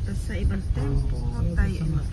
Tapos sa ibang tempo, tayo ay mag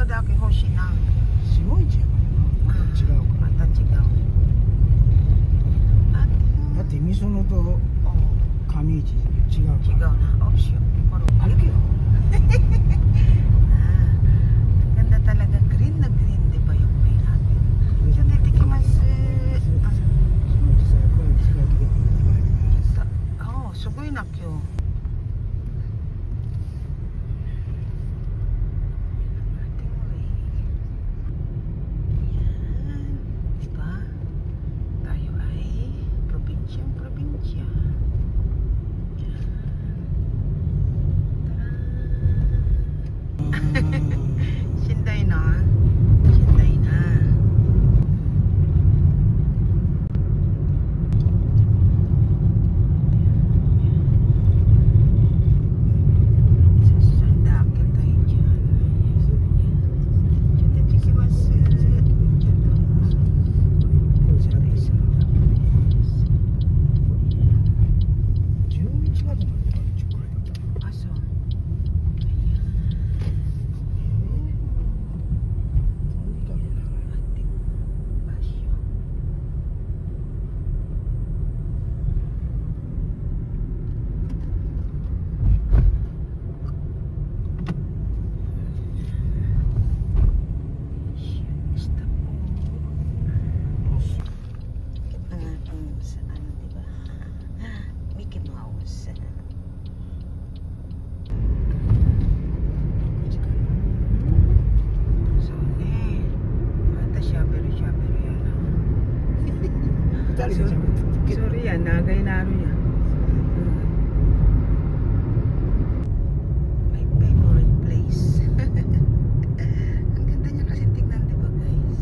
だけ欲しいな。すごい違う。また違うか。また違う。だってみそのと上市違うから。違うな。オプション。歩けよ。Ganda talaga, green na green, di ba yung way natin? So, titikimasu. Oh, sugoi na kyo. Sorry yan, nagay naro yan. My favorite place. Ang ganda niya kasi tignan, diba guys?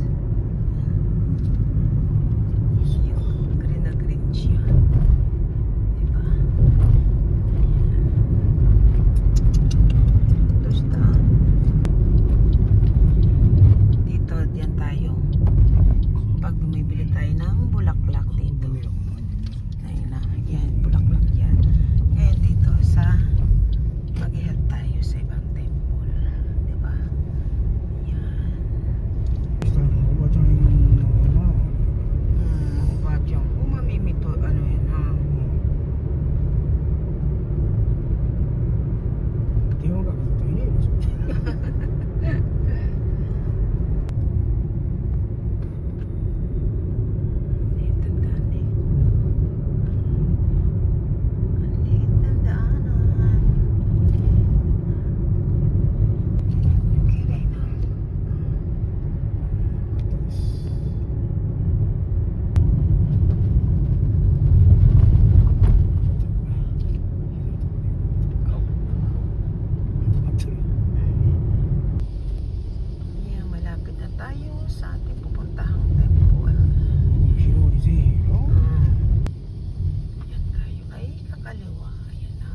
Yung green na green siya. Diba? Basta dito, diyan tayo. Pag bumibili tayo ng bulaklak dito. Ayun na, yan, bulaklak yan. Ngayon dito sa mag-ihat tayo sa ibang temple. Diba? Yan. Bajang, umamimito, ano yan ha? Tingnan ka, ito yun eh. Sa ating pupuntahang temple. Yan tayo ay kakaliwa. Ayan na.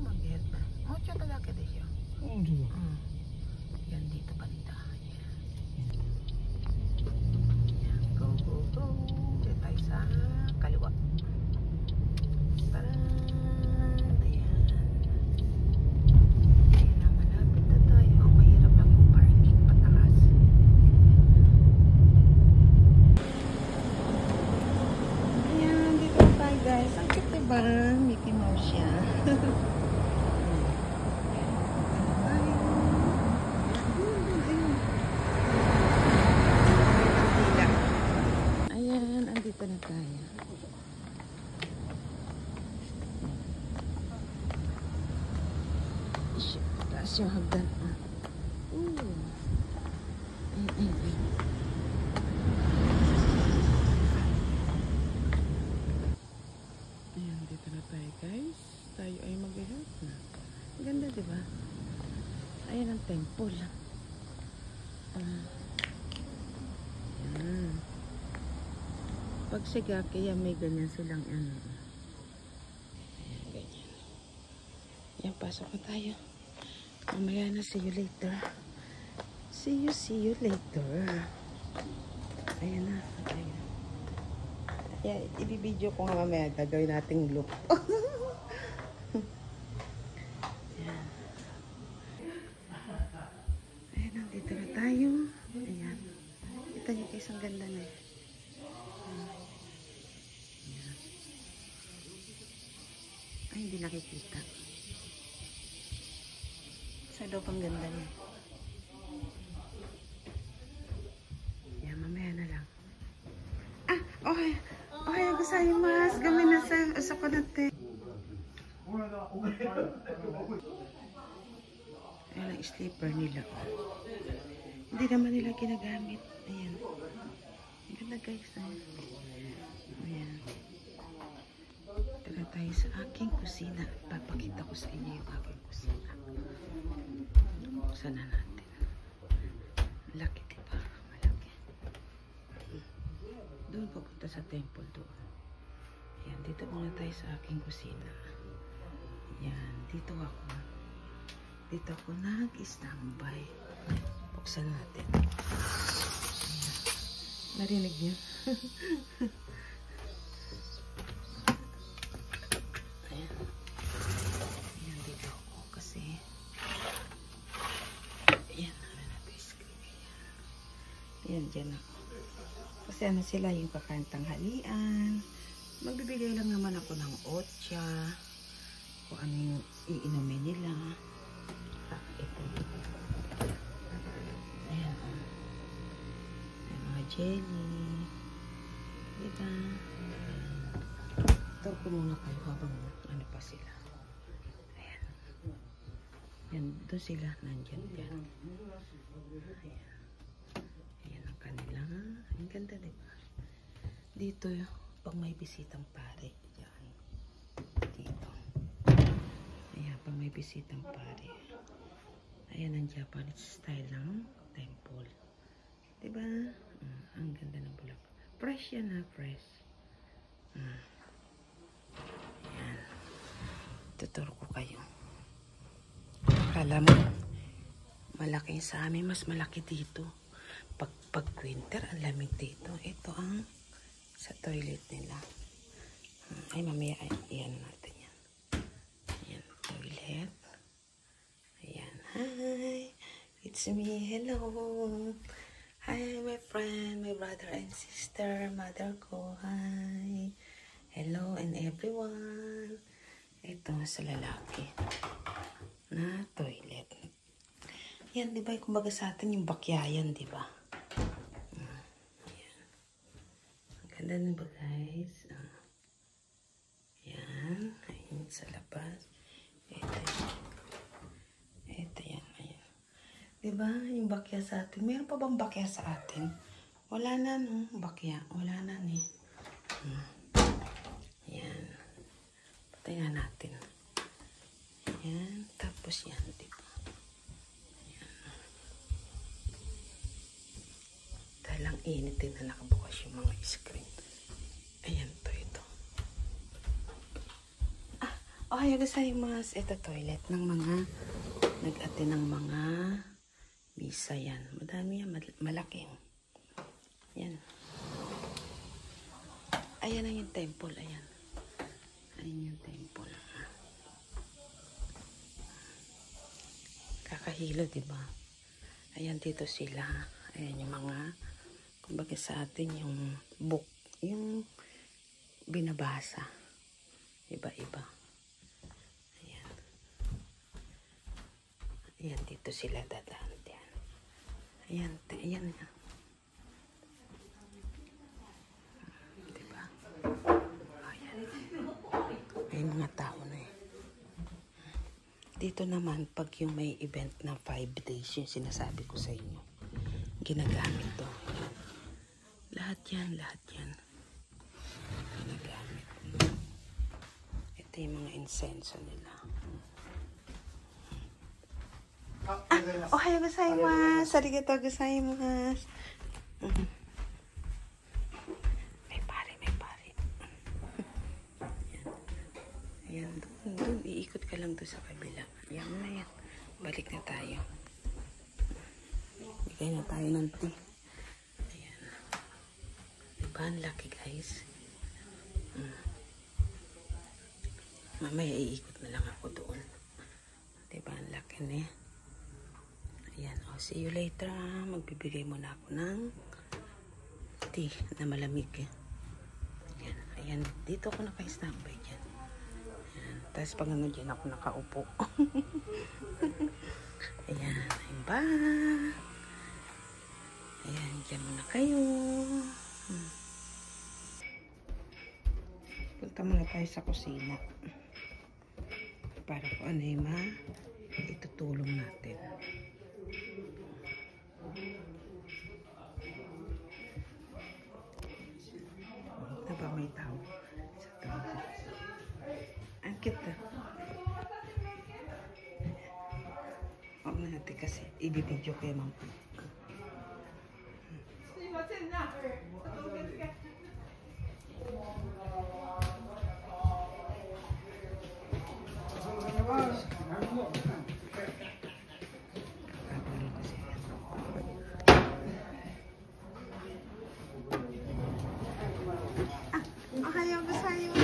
Mag-ihat na. Mucho talaki din siya. Yan dito banda. Yan. Go, go, go. Diyan tayo sa kaliwa. Parang ayan. Ayan na, malapit na tayo. Ang mahirap lang yung parking patakas. Guys, ang cute diba? Mickey Mouse siya. Ayan, andito na tayo. Taas yung hagdan. Ooh. Ayan. temple. Yan. Pag Shiigaki, yan, may ganyan silang ano. Ayan, ganyan. Yan, pasok na tayo. Mamaya na, see you later. See you later. Ayan na. Ayan. Yan, ibibideo ko nga mamaya. Gagawin nating loop. Ayan. Ayan, nandito na tayo. Ayan. Kita niyo guys, ang ganda na eh. Ayan. Ay, hindi nakikita. Sa loob ang ganda niya. Yan, mamaya na lang. Ah! Okay! Okay, gozaimasu! Gawin na sa konate. Ayan ang sleeper nila. Hindi naman nila ginagamit. Ayan. Ang ganda guys. Ayan. Tara tayo sa aking kusina. Papakita ko sa inyo yung aking kusina. Buksan na natin. Malaki diba? Malaki. Doon papunta sa temple doon. Ayan, dito muna tayo sa aking kusina. Ayan, dito ako. Dito ako nag-standby. Buksan natin. Ayan. Narinig niyo? Ayan. Ayan, dito ako kasi ayan, ayan, dyan ako. Kasi ano sila yung kakain tanghalian. Magbibigay lang naman ako ng otsa. Kung ano yung iinumin nila. Ito. Ayan. Ayan, mga jelly. Diba? Ito ko muna kayo habang ano pa sila. Ayan. Ayan, doon sila. Nandyan dyan. Ayan. Ayan ang kanila. Ang ganda, diba? Dito, pag may bisitang pare. Yan. Dito. Ayan, pag may bisitang pare. Ayan ang Japanese style ng temple. Diba? Ang ganda ng bulak. Fresh yan ha, fresh. Ayan. Tuturo ko kayo. Akala mo, malaki sa amin. Mas malaki dito. Pag winter, ang lamig dito. Ito ang sa toilet nila. Ay, mamaya, ayan natin yan. Ayan, toilet. Ayan, hi. It's me, hello. Hi, my friend, my brother and sister, mother ko, hi. Hello and everyone. Ito sa lalaki na toilet. Yan, di ba? Kumbaga sa atin yung bakyayan, di ba? Ayan. Ang ganda na ba, guys? Ayan. Ayan sa labas. Ito. Ito yan. Ayan. Di ba? Yung bakya sa atin. Meron pa bang bakya sa atin? Wala na, no? Bakya. Wala na, eh. Ayan. Patay nga natin. Ayan. Tapos yan, di ba? Lang init din na nakabukas yung mga screen. Ayan to, ito. Ohayo gozaimasu. Ito toilet ng mga nag-attend ng mga misa yan. Madami yan, malaki. Yan. Ayan ang yung temple. Ayan. Ayan yung temple. Kakahilo, diba? Ayan dito sila. Ayan yung mga kumbaga sa atin yung book, yung binabasa. Iba-iba. Ayan. Ayan, dito sila dadaan. Ayan, ayan. Diba? Ayan. May mga tao na eh. Dito naman, pag yung may event na 5 days, yung sinasabi ko sa inyo, ginagamit to. Lahat yan, lahat yan. Ginagamit. Ito yung mga insenso nila. Ohayo gozaimasu. Arigatou gozaimasu. May pare. Ayan, doon. Iikot ka lang doon sa kabila. Ayan na yan. Balik na tayo. Bigay na tayo ng tea. Ayan. Diba, ang laki guys. Mamaya iikot na lang ako doon. Diba, ang laki na yan. Ayan, see you later. Magbibigay muna ako ng tea na malamig. Ayan, dito ako naka-standby dyan. Ayan, tapos pag ano dyan ako nakaupo. Ayan, ba? Ayan, dyan muna kayo. Punta muna tayo sa kusina. Para kung ano yung itutulong natin. Diba may tao sa tao? Ang cute na. Huwag na natin kasi ibibidyo ko yung mga. Ohayo gozaimasu.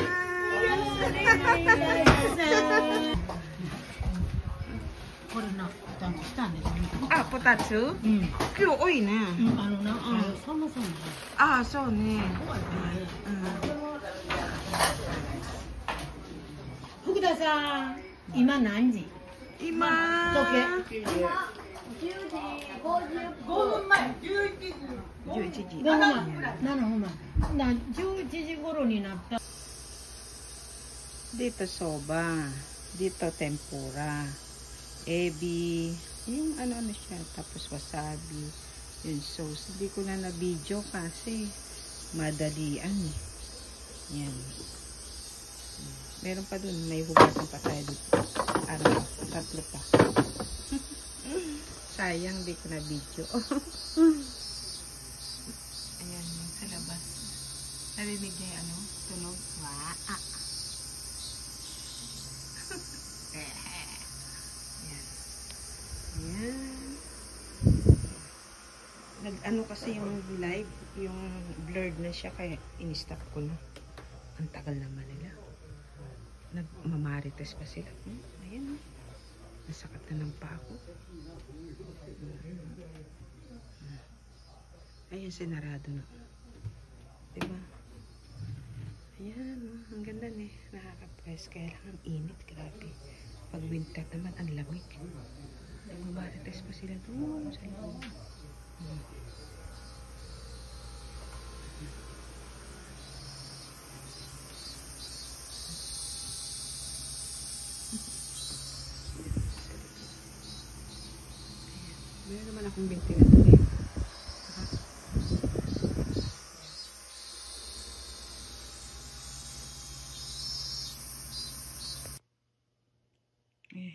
Ah, potatsu? Kilo多いね。あ、そうね。福田さん、今何時？今、時計。5分前。11時。 5分前。7分前。11時頃になった。 Dito soba. Dito tempura. Ebi. Yung ano siya. Tapos wasabi. Yung sauce. Hindi ko na na-video kasi madalian eh. Yan. Meron pa dun. May hugasan pa tayo dito. Ano? Tatlo pa. Sayang di ko na video. Ayan yung sa labas. Narinig niya yung ano? Tunog. Waa. Ayan. Nag-ano kasi yung live, yung blurred na siya kaya in-stop ko na. Ang tagal naman nila. Nagmamarites pa sila. Ayan. Nasakat na ng pako. Ayan, sinarado na. Diba? Ayan, ang ganda eh. Nakaka-press. Kaya lang ang init, grabe. Pag winter naman, ang lamig. Nagmamarites pa sila doon sa loob. Meron naman akong ventilator eh.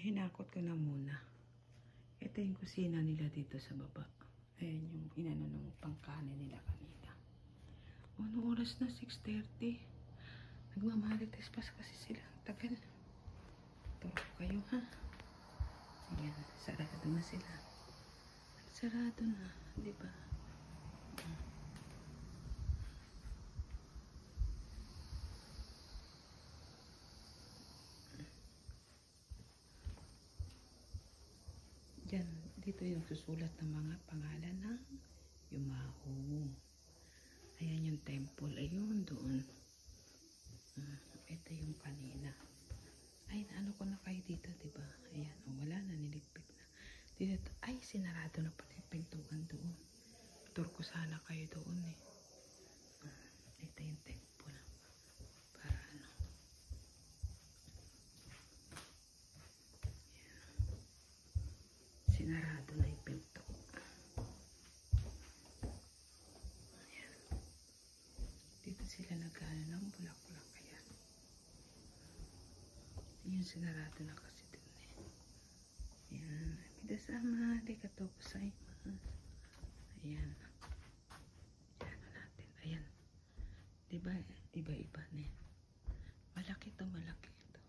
Hinakot ko na muna. Ito yung kusina nila dito sa baba. Ayan yung inano ng pangkanin nila kanina. Ano oras na? 6:30. Nagmamarites pa kasi sila. Tagal. Turo kayo ha. Ayan. Sarado na sila. Sarado na. Diba? Yan, dito yung susulat ng mga pangalan ng Yumahu. Ayan yung temple. Ayun, doon. Ito yung kanina. Ay, naano ko na kayo dito, diba? Ayan, wala na, niligpit na. Dito, ay, sinarado na pala yung pintuan doon. Tour ko sana kayo doon eh. Ito yung temple. Para ano. Sinarado na yung pinto. Ayan. Dito sila nag-ano ng bulak-bulak. Ayan. Yun sinarado na kasi dun eh. Ayan. Dito Sama, arigatou gozaimasu. Ayan. Ayan natin. Ayan. Diba? Iba-iba na yan. Malaki ito, malaki ito.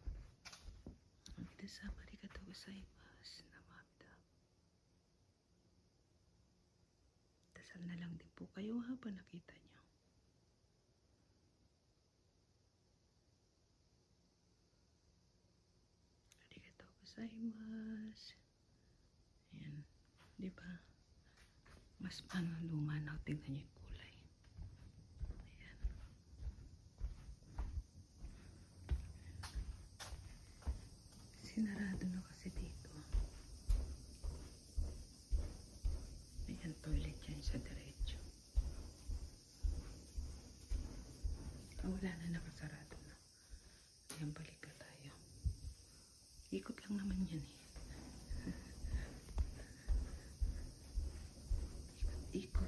Sama, arigatou gozaimasu. Namamda. Dasal na lang din po kayo habang nakita nyo. Arigatou gozaimasu. Ayan. Diba? Mas lumanaw. Tingnan nyo yung kulay. Ayan. Sinarado na kasi dito. Ayan, toilet yan sa diretso. Wala na, nakasarado na. Ayan, balik na tayo. Ikot lang naman yan eh. Ikot.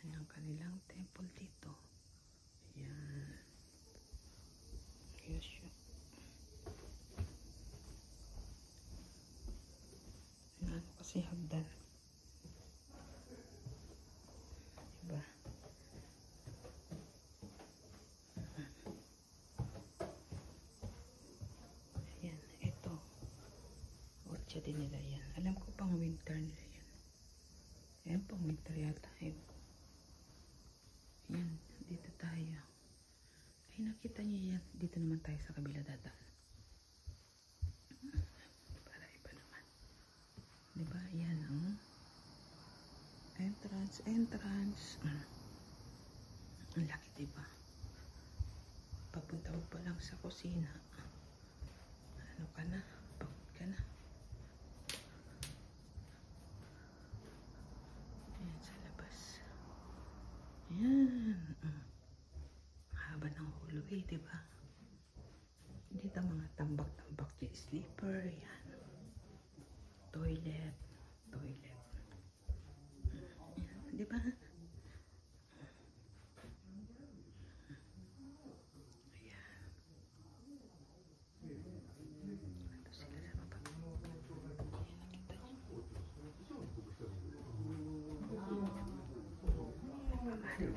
Yan ang kanilang temple dito. Yan. Yes, siya. Yan kasi hagdan. Diba? Ayan, ito. Orcha din nila yan. Alam ko pang winter nila yan. Ayan, pang winter yata. Ayan, dito tayo. Ay, nakita niyo yan. Dito naman tayo sa kabila dadaan. Para iba naman. Diba? Yan ang entrance. Ang laki, diba? Papunta mo pa lang sa kusina. Ano ka na? Pagod ka na. Ayan sa labas. Ayan. Haba ng hallway, diba? Dito mga tambak-tambak yung sleeper. Ayan. Toilet. Ayan. Diba?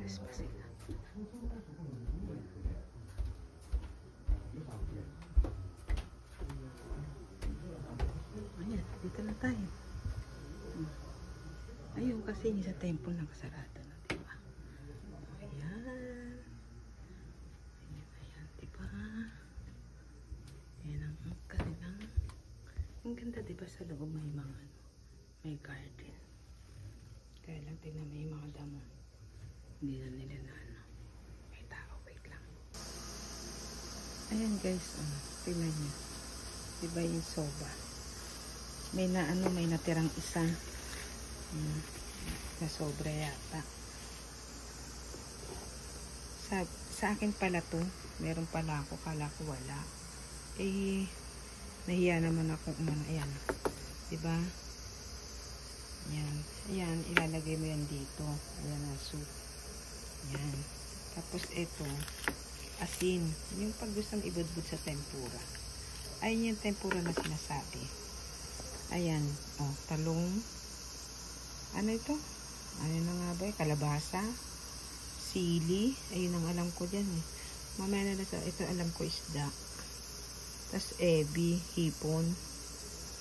Despacito. Ayan, dito na tayo. Ayun kasi yung sa temple nakasarado na, diba? Ayan. Ayan, diba? Ayan ang kanilang. Ang ganda, diba, sa loob may mga may garden. Kaya lang tingnan may mga damo. Hindi na nila na ano. May tao, wait lang. Ayan guys, tingnan nyo. Diba yung soba? May natirang isa. Na sobra yata. Sa akin pala to. Meron pala ako. Kala ko wala. Eh, nahiya naman ako. Ayan. Diba? Ayan, ilalagay mo yan dito. Ayan ang soup. Yan. Tapos ito, asin. Yung pag gustong ibudbud sa tempura. Ayun yung tempura na sinasabi. Ayan. Oh, talong. Ano ito? Ano na nga ba? Kalabasa. Sili. Ayun ang alam ko dyan eh. Mamaya na ito alam ko isda. Tapos ebi, hipon.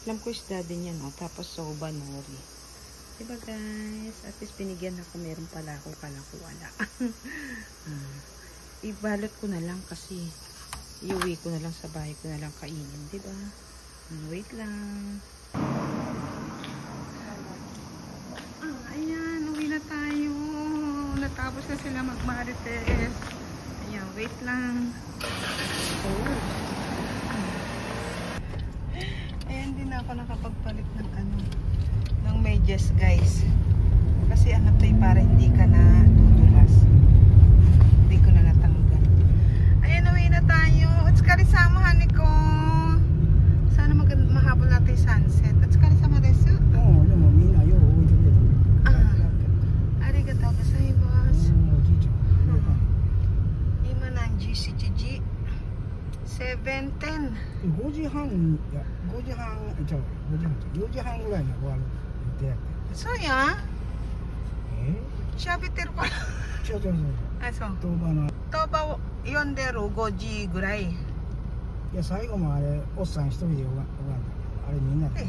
Alam ko isda din yan. Oh. Tapos soba, nori. Diba guys? At least binigyan ako. Meron pala ako. Kala ko wala. Ibalot ko na lang kasi iuwi ko na lang sa bahay ko na lang kainin. Diba? Wait lang. Ayan. Uwi na tayo. Natapos na sila magmarites. Ayan. Wait lang. Ayan din ako nakapagpalit ng ng medyas guys. Kasi para hindi ka na tutulas. Hindi ko na natanggal. Ayan, uwi na tayo. Otsukaresama haniko. Sana mahabol natin yung sunset. Otsukaresama desu. Oo, naman, mina yo. Arigatou gozaimasu. Ima nanji 7:10. 5時半、いや、5時半、ちゃう、5時半、4時半ぐらいに終わる予定やって。そうや。え喋ってるから。違う違う違う。あ、そう。当場の。当場を読んでる5時ぐらい。いや、最後もあれ、おっさん一人で終わんだけど、あれみんなで、やっ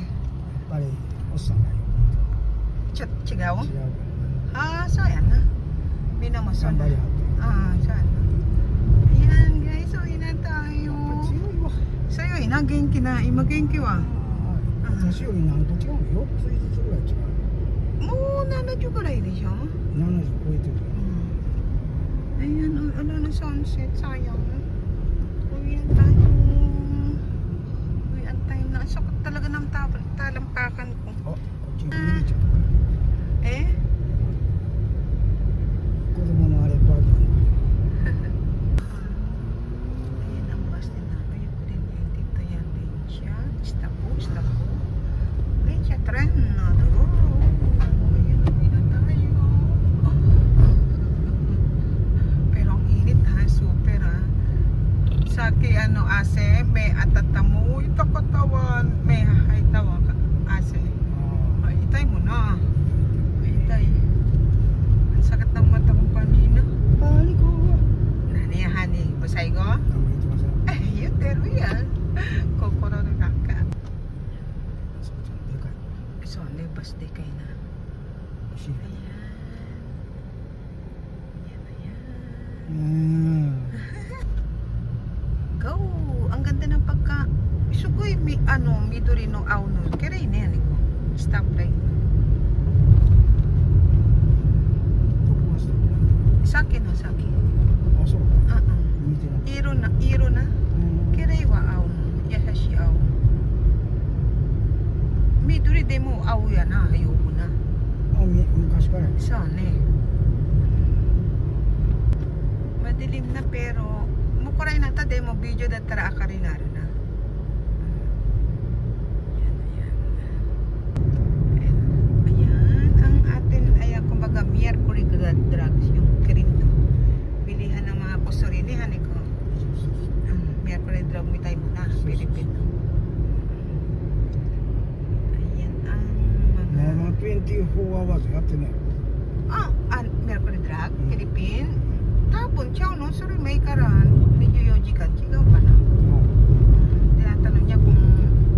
ぱりおっさんが違う？違うから。Ah, so yan na. Minamuson na. Gambali hati. Ah, so yan na. Ayan guys, uwi na tayo. 強いわ。 Sa'yo, ina, genki na. Ima genki wa. 私より何個違うの？4つ5つぐらい違う。もう70ぐらいでしょ? 70超えてるよ。Ayan, ano na sunset. Sayang. Uwi na tayo. Uwi ang time na. Sakot talaga ng talampakan ko. Oh, こっちに見えちゃう。 Eh? 子供のあれバーゲン。 Ayan ang bus din natin. Yung din yan. Dito yan din siya. Stop po. Ayan siya. Tren na. Ayan, uwi na tayo. Pero ang init ha. Super ha. Saki ano ase. May atatamu. Ito katawan. May hahay tawa ase. Ay, itay mo na. Itay. Ang sakit ng mata ko kanina. Bali ko. Nani, honey. Basay ko? 頑張ってます。 Ay, yun, pero yan. Kokoro no naka. そうちゃんでかい。 So, ano yung bus day kayo na? おしい。 Ayan. Ayan. Go! Ang ganda ng pagka... Sugoy, midori no auno. Kaya rin yan, iko. Stoplight. どこがした？ Saki no, saki. あ、そう。 見てない。 Iro na. Kaya wa auno. Yasashi auno. Midori de mo auno yan na. Ayoko na. あ、昔からや。 So, ne. Madilim na pero mukuray na ta demo video dattara akari na rin na. Ayan ang atin ay kumbaga Mercury drugs yung kirinto. Bilihan ng mga kusurinihan ko. Mercury drug mi tayo muna, Pilipino. Ayan ang mga 24 hours やってね。 Mercury drug, Philippine. Tapon, siya no, sorry may karan, medyo yoji ka, sigaw pa na. Tinatanong niya kung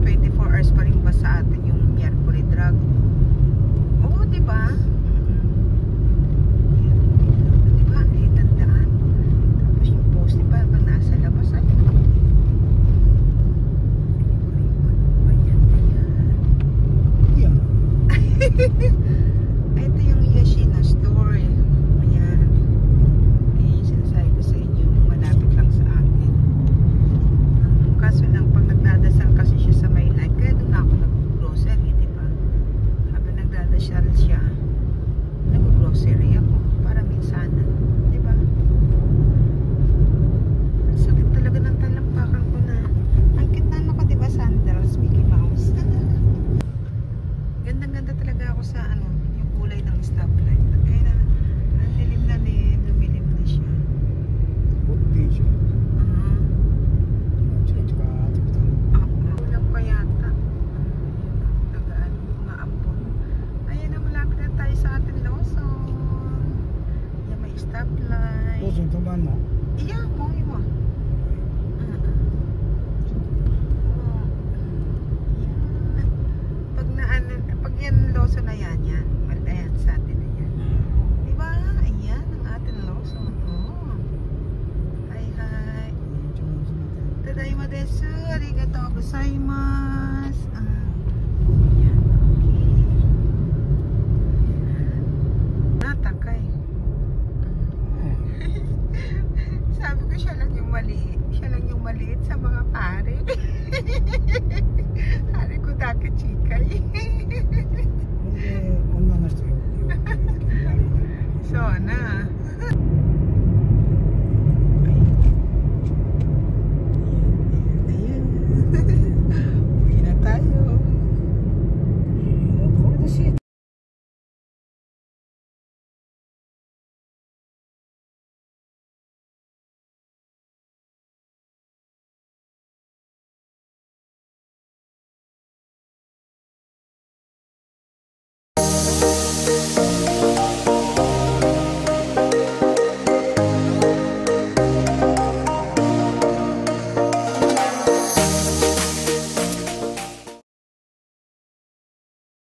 24 hours pa rin ba sa atin yung Mercury drug. Oo, di ba? Di ba? Ay, tandaan. Tapos yung post, di ba? Nasa labas ay. Yan. Ito yung Yoshino store. Ayan. Ayan, sinasabi ko sa inyo, malapit lang sa akin. Kaso lang, pag nagdadasal kasi siya sa may life, kaya doon ako nag-grocery, di ba? Habang nagdadasal siya, nag-grocery ako para minsanan, di ba? Sakit talaga ng talampakan ko na. Ang cute na ano ko, di ba, sandals, Mickey Mouse. Gandang-ganda talaga ako sa ano, yung kulay ng stoplight. Kaya na, ang dilim na dumilim na siya. ボッテージ。チカチカってきた。 Ulang pa yata. Tagaan, umaampon. Ayan na, malapit na tayo sa atin Lawson. Yan, may stoplight. ローソン止まんの？ Iya, mo.